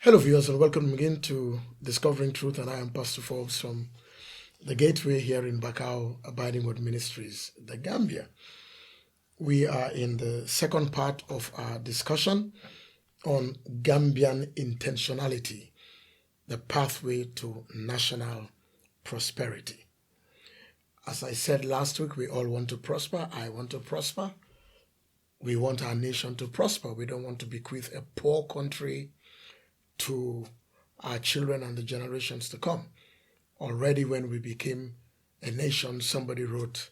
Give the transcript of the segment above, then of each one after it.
Hello viewers and welcome again to Discovering Truth, and I am Pastor Forbes from the Gateway here in Bakau, Abiding with Ministries, the Gambia. We are in the second part of our discussion on Gambian intentionality, the pathway to national prosperity. As I said last week, we all want to prosper. I want to prosper. We want our nation to prosper. We don't want to bequeath a poor country to our children and the generations to come. Already when we became a nation, somebody wrote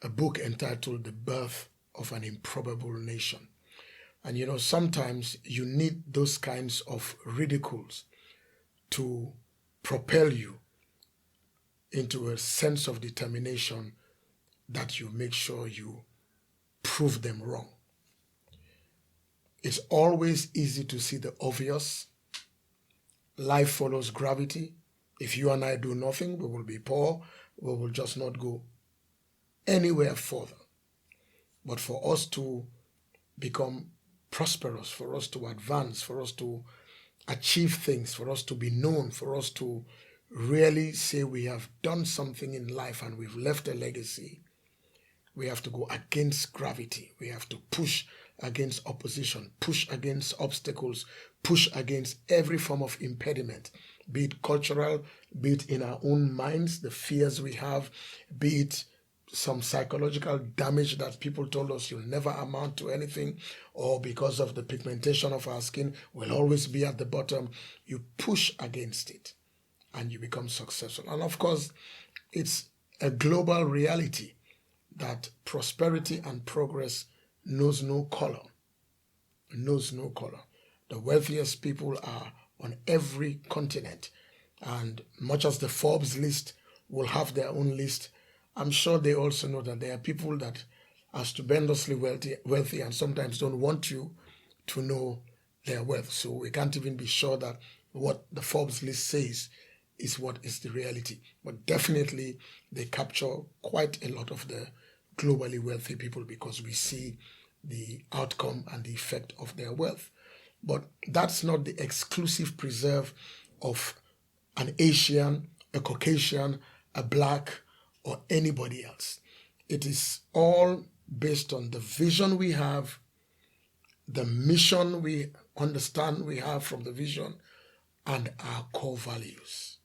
a book entitled The Birth of an Improbable Nation. And you know, sometimes you need those kinds of ridicules to propel you into a sense of determination that you make sure you prove them wrong. It's always easy to see the obvious. Life follows gravity. If you and I do nothing, we will be poor. We will just not go anywhere further. But for us to become prosperous, for us to advance, for us to achieve things, for us to be known, for us to really say we have done something in life and we've left a legacy, we have to go against gravity. We have to push against opposition, push against obstacles, push against every form of impediment, be it cultural, be it in our own minds, the fears we have, be it some psychological damage that people told us you'll never amount to anything, or because of the pigmentation of our skin, we'll always be at the bottom. You push against it and you become successful. And of course, it's a global reality that prosperity and progress knows no color, knows no color. The wealthiest people are on every continent, and much as the Forbes list will have their own list, I'm sure they also know that there are people that are stupendously wealthy and sometimes don't want you to know their wealth. So we can't even be sure that what the Forbes list says is what is the reality. But definitely they capture quite a lot of the globally wealthy people because we see the outcome and the effect of their wealth. But that's not the exclusive preserve of an Asian, a Caucasian, a black, or anybody else. It is all based on the vision we have, the mission we understand we have from the vision, and our core values.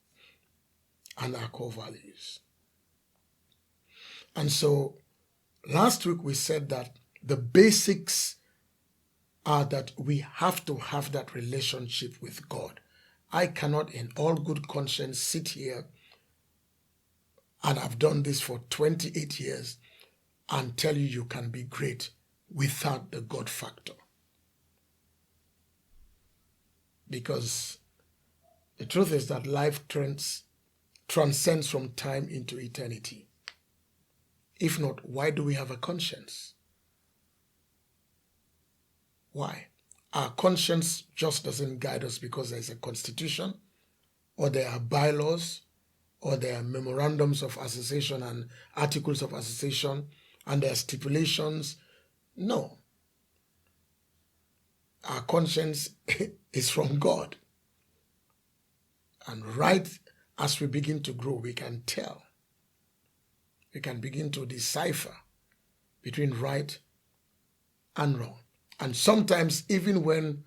And our core values. And so last week we said that the basics are that we have to have that relationship with God. I cannot in all good conscience sit here, and I've done this for 28 years, and tell you you can be great without the God factor. Because the truth is that life transcends from time into eternity. If not, why do we have a conscience? Why? Our conscience just doesn't guide us because there's a constitution, or there are bylaws, or there are memorandums of association and articles of association, and there are stipulations. No. Our conscience is from God. And right as we begin to grow, we can tell. We can begin to decipher between right and wrong. And sometimes even when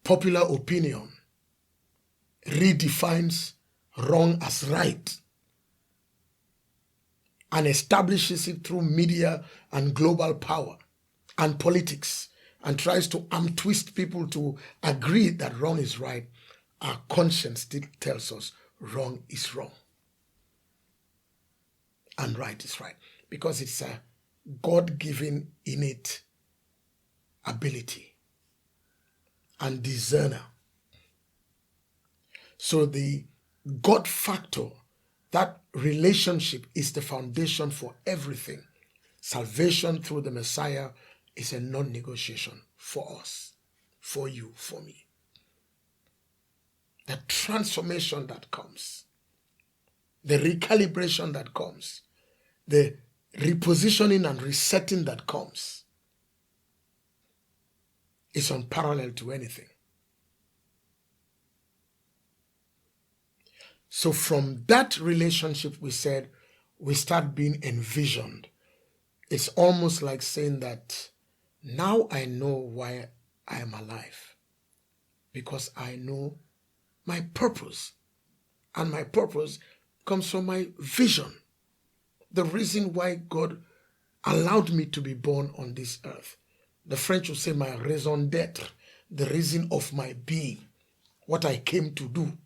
popular opinion redefines wrong as right and establishes it through media and global power and politics and tries to twist people to agree that wrong is right, our conscience still tells us wrong is wrong and right is right, because it's a God-given innate ability and discerner. So the God factor, that relationship, is the foundation for everything. Salvation through the Messiah is a non-negotiation for us, for you, for me. The transformation that comes, the recalibration that comes, the repositioning and resetting that comes is unparalleled to anything. So from that relationship, we said, we start being envisioned. It's almost like saying that now I know why I am alive, because I know my purpose. And my purpose comes from my vision. The reason why God allowed me to be born on this earth. The French will say my raison d'être, the reason of my being, what I came to do.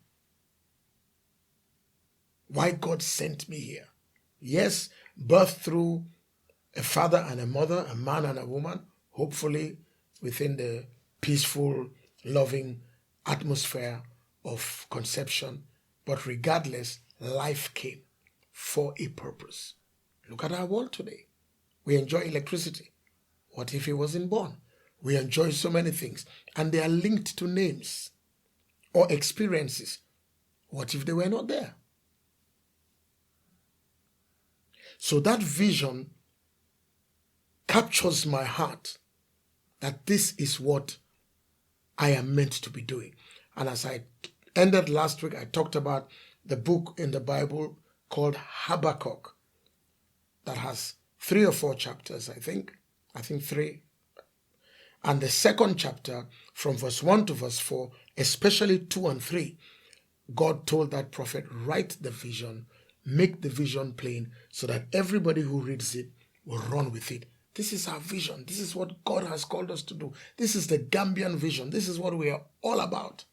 Why God sent me here. Yes, birth through a father and a mother, a man and a woman, hopefully within the peaceful, loving atmosphere of conception. But regardless, life came for a purpose. Look at our world today. We enjoy electricity. What if he wasn't born? We enjoy so many things, and they are linked to names or experiences. What if they were not there? So that vision captures my heart that this is what I am meant to be doing. And as I ended last week, I talked about the book in the Bible called Habakkuk that has 3 or 4 chapters, I think 3. And the second chapter, from verse 1 to verse 4, especially 2 and 3, God told that prophet, write the vision, make the vision plain, so that everybody who reads it will run with it. This is our vision. This is what God has called us to do. This is the Gambian vision. This is what we are all about.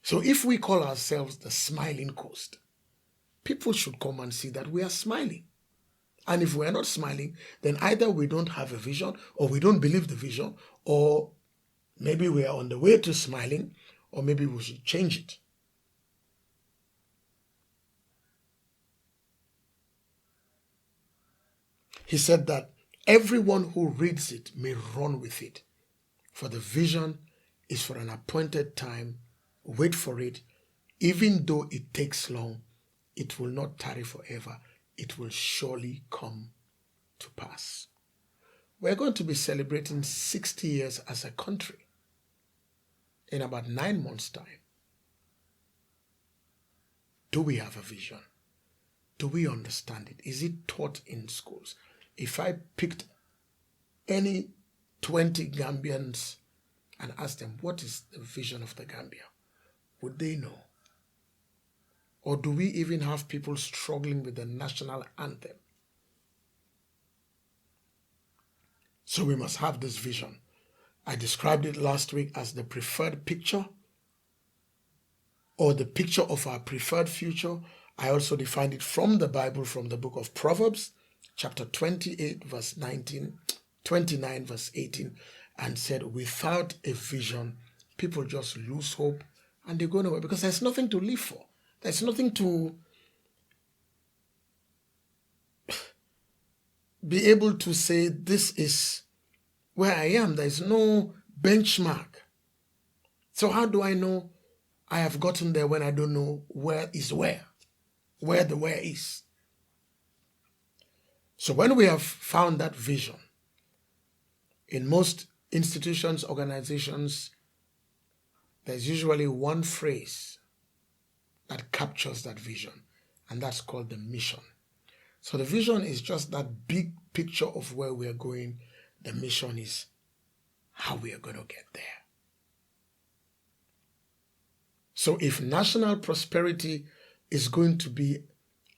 So if we call ourselves the Smiling Coast, people should come and see that we are smiling. And if we are not smiling, then either we don't have a vision, or we don't believe the vision, or maybe we are on the way to smiling, or maybe we should change it. He said that everyone who reads it may run with it, for the vision is for an appointed time. Wait for it. Even though it takes long, it will not tarry forever. It will surely come to pass. We're going to be celebrating 60 years as a country in about 9 months' time. Do we have a vision? Do we understand it? Is it taught in schools? If I picked any 20 Gambians and asked them, what is the vision of the Gambia? Would they know? Or do we even have people struggling with the national anthem? So we must have this vision. I described it last week as the preferred picture, or the picture of our preferred future. I also defined it from the Bible, from the book of Proverbs, chapter 28, verse 19, 29, verse 18, and said, without a vision, people just lose hope and they go nowhere, because there's nothing to live for. There's nothing to be able to say, this is where I am. There's no benchmark. So how do I know I have gotten there when I don't know where is where the where is? So when we have found that vision, in most institutions, organizations, there's usually one phrase that captures that vision, and that's called the mission. So the vision is just that big picture of where we are going. The mission is how we are going to get there. So if national prosperity is going to be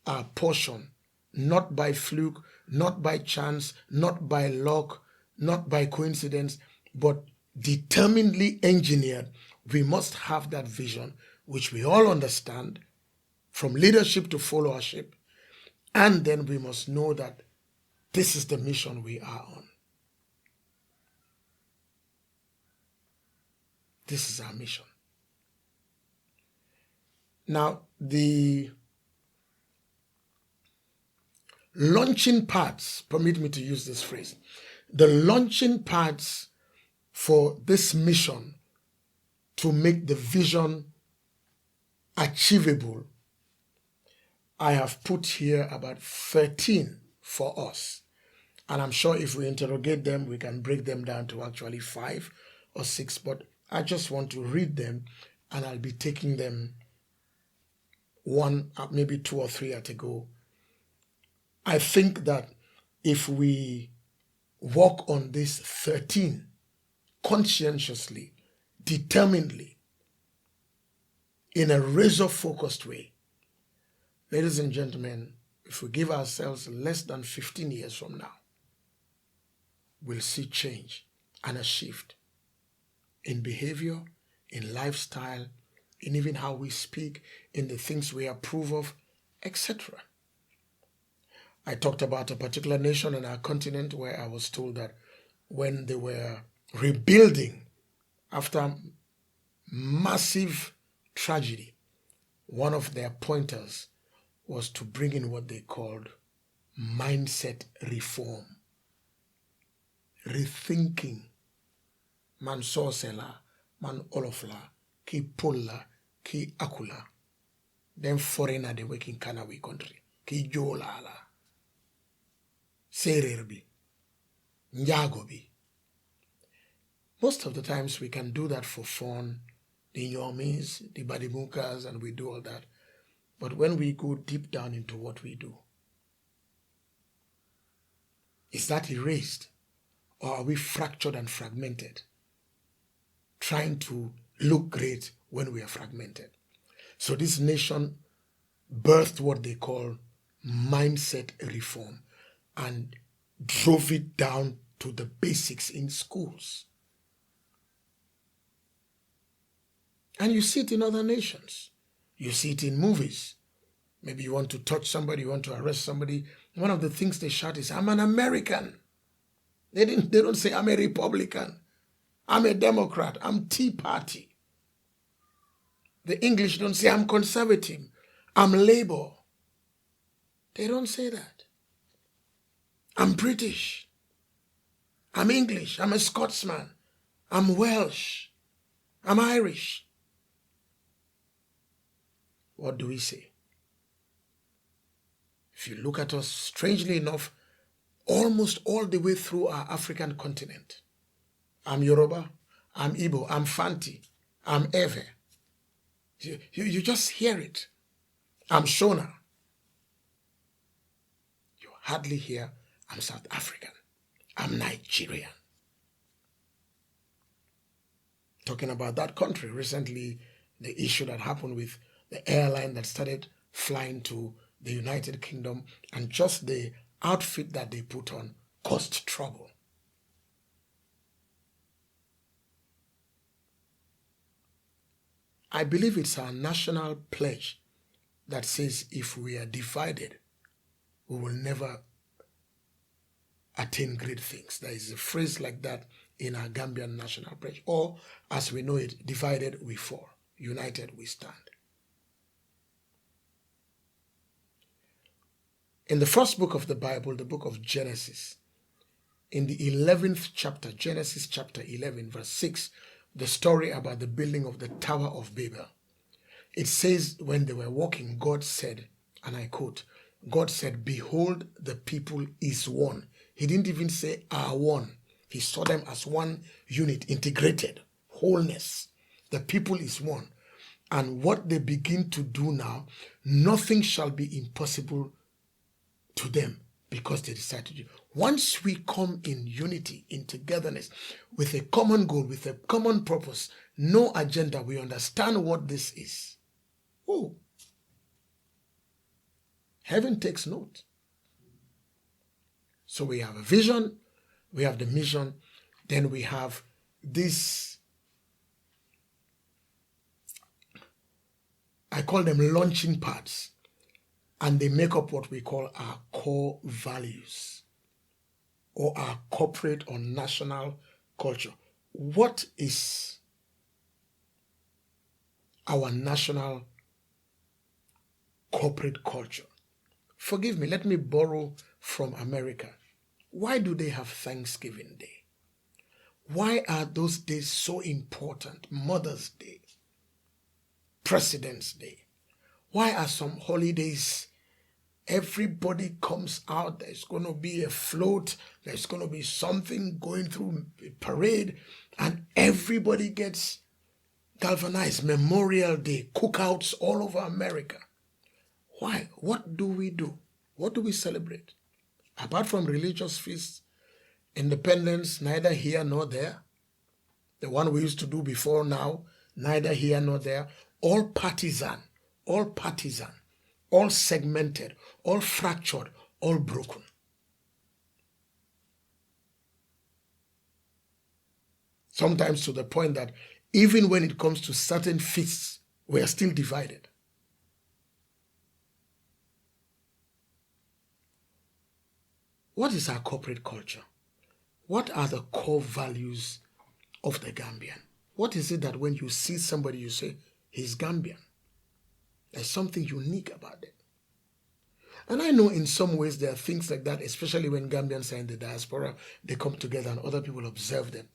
our portion, not by fluke, not by chance, not by luck, not by coincidence, but determinedly engineered, we must have that vision, which we all understand, from leadership to followership, and then we must know that this is the mission we are on. This is our mission. Now, the launching pads, permit me to use this phrase, the launching pads for this mission to make the vision achievable, I have put here about 13 for us. And I'm sure if we interrogate them, we can break them down to actually 5 or 6. But I just want to read them, and I'll be taking them one, maybe 2 or 3 years ago. I think that if we work on this 13 conscientiously, determinedly, in a razor-focused way, ladies and gentlemen, if we give ourselves less than 15 years from now, we'll see change and a shift in behavior, in lifestyle, in even how we speak, in the things we approve of, etc. I talked about a particular nation on our continent where I was told that when they were rebuilding after massive tragedy, one of their pointers was to bring in what they called mindset reform. Rethinking. Man sosela, man olofla, ki pulla, ki akula. Then foreigner they work in Kanawi country. Ki jolala. Sererbi. Njagobi. Most of the times we can do that for fun, the Yomis, the Badimukas, and we do all that. But when we go deep down into what we do, is that erased? Or are we fractured and fragmented? Trying to look great when we are fragmented. So this nation birthed what they call mindset reform and drove it down to the basics in schools. And you see it in other nations. You see it in movies. Maybe you want to touch somebody, you want to arrest somebody. One of the things they shout is, I'm an American. They don't say I'm a Republican. I'm a Democrat. I'm Tea Party. The English don't say I'm conservative. I'm Labour. They don't say that. I'm British. I'm English. I'm a Scotsman. I'm Welsh. I'm Irish. What do we say? If you look at us, strangely enough, almost all the way through our African continent, I'm Yoruba, I'm Igbo, I'm Fanti, I'm Ewe. You just hear it. I'm Shona. You hardly hear, I'm South African, I'm Nigerian. Talking about that country, recently the issue that happened with the airline that started flying to the United Kingdom, and just the outfit that they put on caused trouble. I believe it's our national pledge that says if we are divided, we will never attain great things. There is a phrase like that in our Gambian National Pledge, or as we know it, divided we fall, united we stand. In the first book of the Bible, the book of Genesis, in the 11th chapter, Genesis chapter 11, verse 6, the story about the building of the Tower of Babel. It says, when they were walking, God said, and I quote, God said, behold, the people is one. He didn't even say are one. He saw them as one unit, integrated, wholeness. The people is one. And what they begin to do now, nothing shall be impossible to them because they decide to do. Once we come in unity, in togetherness, with a common goal, with a common purpose, no agenda, we understand what this is. Oh, heaven takes note. So we have a vision, we have the mission, then we have this, I call them launching pads, and they make up what we call our core values or our corporate or national culture. What is our national corporate culture? Forgive me, let me borrow from America. Why do they have Thanksgiving Day? Why are those days so important? Mother's Day, President's Day. Why are some holidays, everybody comes out, there's going to be a float, there's going to be something going through a parade, and everybody gets galvanized? Memorial Day, cookouts all over America. Why? What do we do? What do we celebrate? Apart from religious feasts, independence, neither here nor there. The one we used to do before now, neither here nor there. All partisan, all segmented, all fractured, all broken. Sometimes to the point that even when it comes to certain feasts, we are still divided. What is our corporate culture? What are the core values of the Gambian? What is it that when you see somebody, you say, he's Gambian? There's something unique about it. And I know in some ways there are things like that, especially when Gambians are in the diaspora, they come together and other people observe them.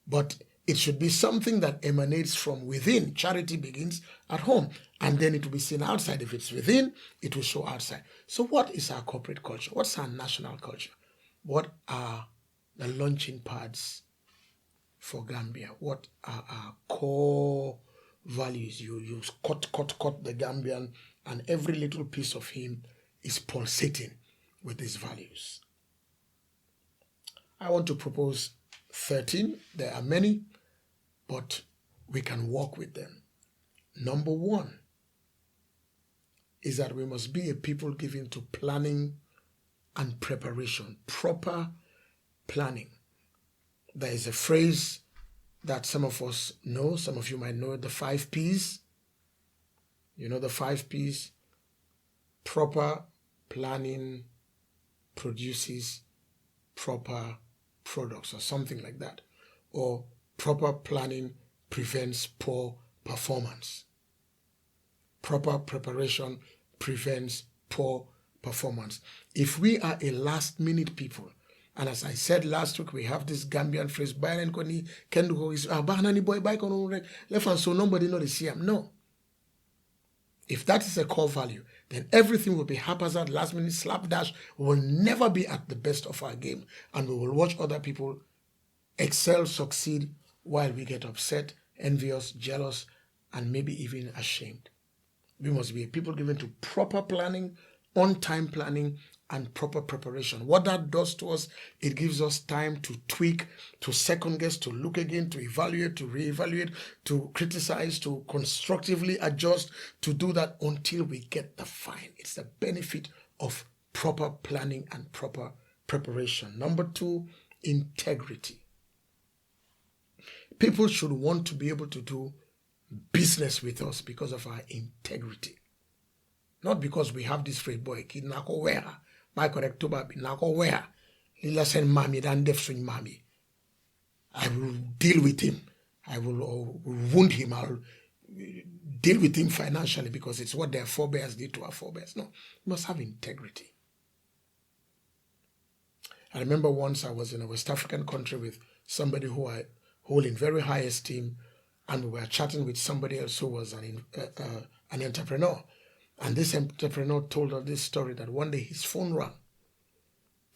But it should be something that emanates from within. Charity begins at home, and then it will be seen outside. If it's within, it will show outside. So what is our corporate culture? What's our national culture? What are the launching pads for Gambia? What are our core values? You cut the Gambian, and every little piece of him is pulsating with these values. I want to propose 13. There are many, but we can work with them. Number 1 is that we must be a people given to planning and preparation, proper planning. There is a phrase that some of us know, some of you might know, the 5 Ps. You know the 5 Ps? Proper planning produces proper products, or something like that. Or proper planning prevents poor performance. Proper preparation prevents poor performance. If we are a last-minute people, and as I said last week, we have this Gambian phrase, so nobody know the CM. No. If that is a core value, then everything will be haphazard, last-minute, slapdash. We will never be at the best of our game, and we will watch other people excel, succeed, while we get upset, envious, jealous, and maybe even ashamed. We must be a people given to proper planning, on-time planning, and proper preparation. What that does to us, it gives us time to tweak, to second guess, to look again, to evaluate, to reevaluate, to criticize, to constructively adjust, to do that until we get the fine. It's the benefit of proper planning and proper preparation. Number 2, integrity. People should want to be able to do business with us because of our integrity. Not because we have this phrase, boy, kid nako where, by correct to baby, nako where, lila send mommy than def swing mommy. I will deal with him. I will wound him. I'll deal with him financially because it's what their forebears did to our forebears. No, we must have integrity. I remember once I was in a West African country with somebody who I hold in very high esteem, and we were chatting with somebody else who was an entrepreneur. And this entrepreneur told us this story that one day his phone rang,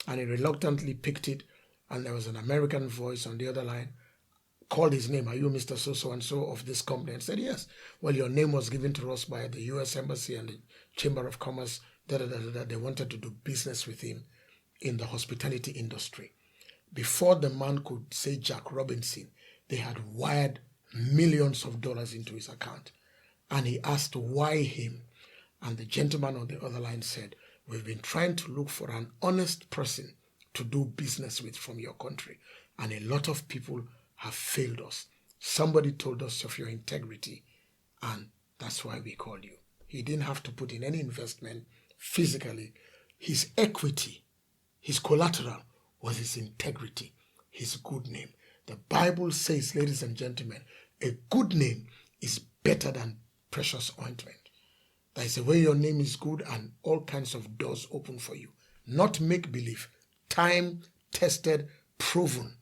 and he reluctantly picked it, and there was an American voice on the other line, called his name. Are you Mr. So-and-so of this company? And said, yes. Well, your name was given to us by the U.S. Embassy and the Chamber of Commerce. They wanted to do business with him in the hospitality industry. Before the man could say Jack Robinson, they had wired millions of dollars into his account. And he asked why him. And the gentleman on the other line said, we've been trying to look for an honest person to do business with from your country. And a lot of people have failed us. Somebody told us of your integrity, and that's why we called you. He didn't have to put in any investment physically. His equity, his collateral was his integrity, his good name. The Bible says, ladies and gentlemen, a good name is better than precious ointment. That is the way your name is good and all kinds of doors open for you. Not make-believe, time-tested, proven,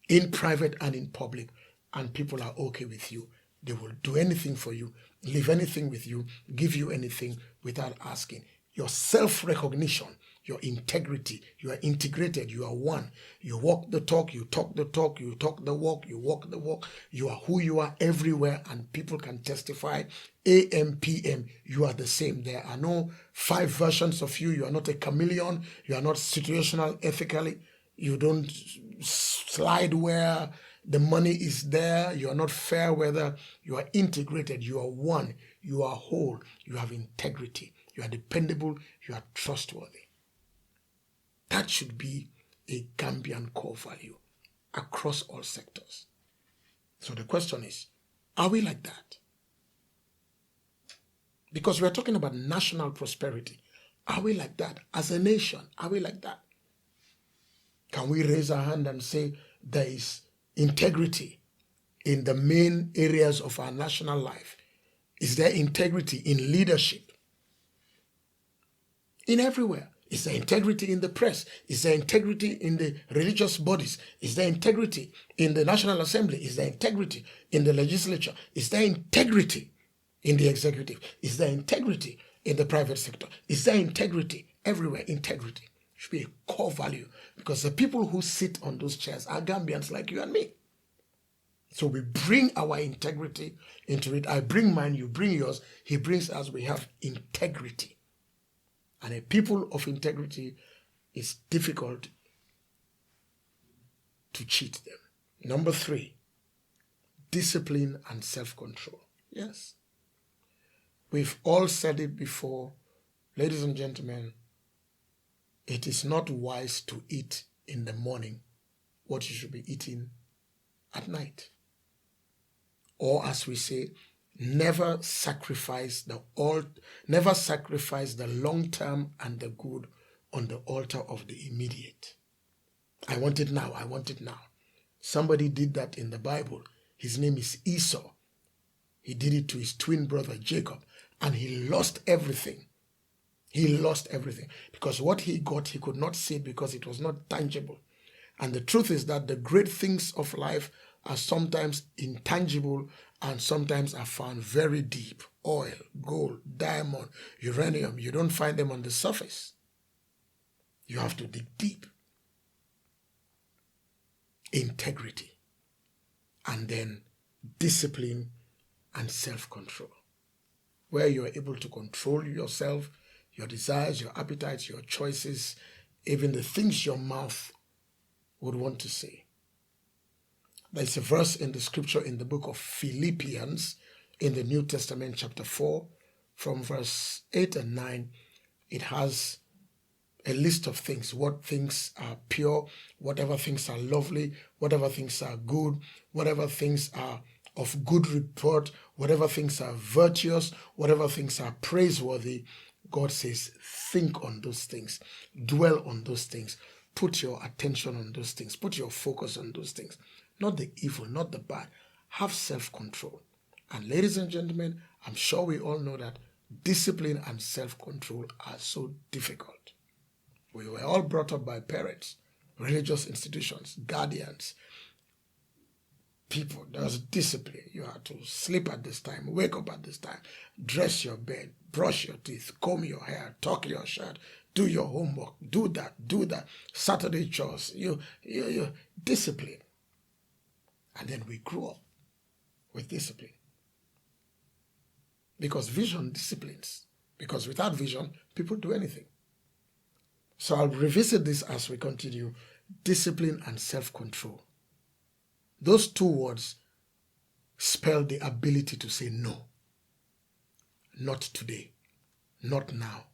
in private and in public, and people are okay with you. They will do anything for you, leave anything with you, give you anything without asking. Your self-recognition your integrity. You are integrated. You are one. You walk the talk. You talk the talk. You talk the walk. You walk the walk. You are who you are everywhere, and people can testify. AM, PM, you are the same. There are no 5 versions of you. You are not a chameleon. You are not situational ethically. You don't slide where the money is there. You are not fair weather. You are integrated. You are one. You are whole. You have integrity. You are dependable. You are trustworthy. That should be a Gambian core value across all sectors. So the question is, are we like that? Because we are talking about national prosperity. Are we like that? As a nation, are we like that? Can we raise our hand and say there is integrity in the main areas of our national life? Is there integrity in leadership? In everywhere. Is there integrity in the press? Is there integrity in the religious bodies? Is there integrity in the National Assembly? Is there integrity in the legislature? Is there integrity in the executive? Is there integrity in the private sector? Is there integrity everywhere? Integrity should be a core value, because the people who sit on those chairs are Gambians like you and me. So we bring our integrity into it. I bring mine, you bring yours, he brings us. We have integrity. And a people of integrity is difficult to cheat them. Number 3, discipline and self-control. Yes. We've all said it before. Ladies and gentlemen, it is not wise to eat in the morning what you should be eating at night. Or as we say, never sacrifice the long-term and the good on the altar of the immediate. I want it now. I want it now. Somebody did that in the Bible. His name is Esau. He did it to his twin brother Jacob, and he lost everything. He lost everything because what he got, he could not see it because it was not tangible. And the truth is that the great things of life are sometimes intangible and sometimes are found very deep. Oil, gold, diamond, uranium, you don't find them on the surface. You have to dig deep. Integrity, and then discipline and self-control, where you are able to control yourself, your desires, your appetites, your choices, even the things your mouth would want to say. There's a verse in the scripture in the book of Philippians in the New Testament, chapter 4, from verse 8 and 9. It has a list of things, what things are pure, whatever things are lovely, whatever things are good, whatever things are of good report, whatever things are virtuous, whatever things are praiseworthy. God says, think on those things, dwell on those things, put your attention on those things, put your focus on those things, not the evil, not the bad. Have self-control. And ladies and gentlemen, I'm sure we all know that discipline and self-control are so difficult. We were all brought up by parents, religious institutions, guardians, people. There was discipline. You had to sleep at this time, wake up at this time, dress your bed, brush your teeth, comb your hair, tuck your shirt, do your homework, do that, Saturday chores, you discipline. And then we grew up with discipline. Because vision disciplines. Because without vision, people do anything. So I'll revisit this as we continue. Discipline and self-control. Those 2 words spell the ability to say no. Not today. Not now.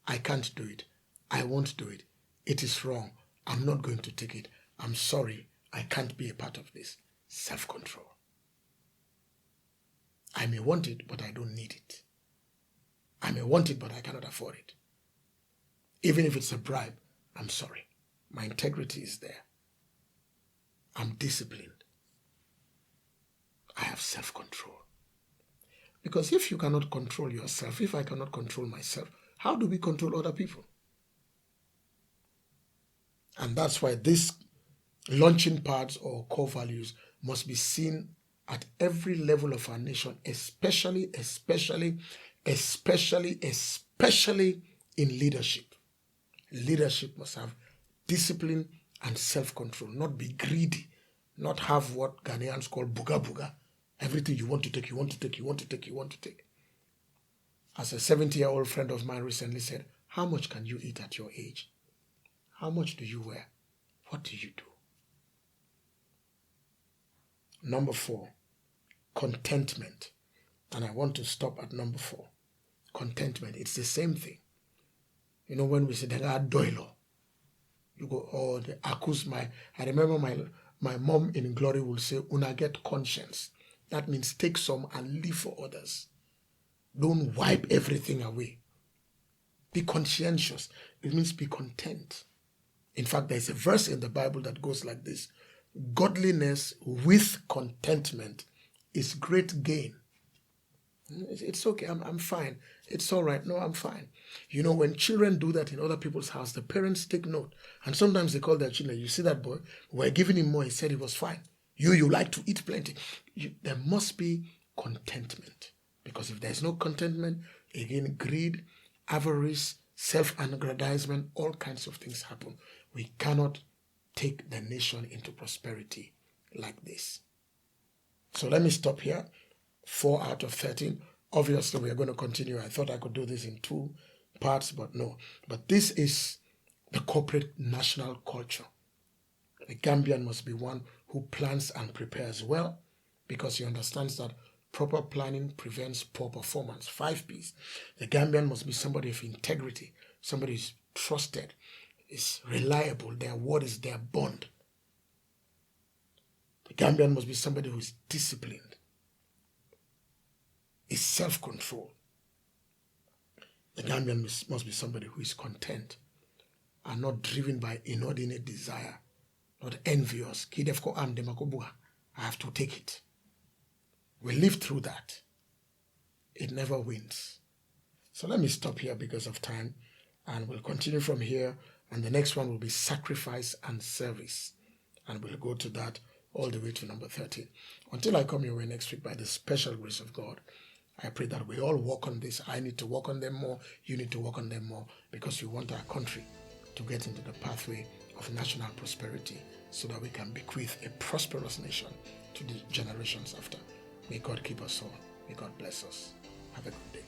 I can't do it. I won't do it. It is wrong. I'm not going to take it. I'm sorry. I can't be a part of this. Self-control. I may want it, but I don't need it. I may want it, but I cannot afford it. Even if it's a bribe, I'm sorry. My integrity is there. I'm disciplined. I have self-control. Because if you cannot control yourself, if I cannot control myself, how do we control other people? And that's why these launching pads or core values must be seen at every level of our nation, especially in leadership. Leadership must have discipline and self-control, not be greedy, not have what Ghanaians call buga buga. Everything you want to take, you want to take, you want to take, you want to take. As a 70-year-old friend of mine recently said, how much can you eat at your age? How much do you wear? What do you do? Number 4, contentment. And I want to stop at number 4. Contentment. It's the same thing. You know, when we say, doilo, you go, oh, the accuse I remember my mom in glory will say, una get conscience. That means take some and live for others. Don't wipe everything away. Be conscientious. It means be content. In fact, there's a verse in the Bible that goes like this. Godliness with contentment is great gain. It's okay, I'm fine. It's all right. No, I'm fine. You know, when children do that in other people's house, the parents take note. And sometimes they call their children, you see that boy, we're giving him more, he said he was fine. You like to eat plenty. There must be contentment. Because if there's no contentment, again, greed, avarice, self-aggrandizement, all kinds of things happen. We cannot take the nation into prosperity like this. So let me stop here. 4 out of 13. Obviously, we are going to continue. I thought I could do this in 2 parts, but no. But this is the corporate national culture. The Gambian must be one who plans and prepares well, because he understands that proper planning prevents poor performance. 5 P's. The Gambian must be somebody of integrity, somebody who is trusted, is reliable, their word is their bond. The Gambian must be somebody who is disciplined, is self-control. The Gambian must be somebody who is content and not driven by inordinate desire, not envious. I have to take it. We live through that. It never wins. So let me stop here because of time, and we'll continue from here, and the next one will be sacrifice and service, and we'll go to that all the way to number 13. Until I come your way next week, by the special grace of God, I pray that we all work on this. I need to work on them more. You need to work on them more, because we want our country to get into the pathway of national prosperity so that we can bequeath a prosperous nation to the generations after. May God keep us all. May God bless us. Have a good day.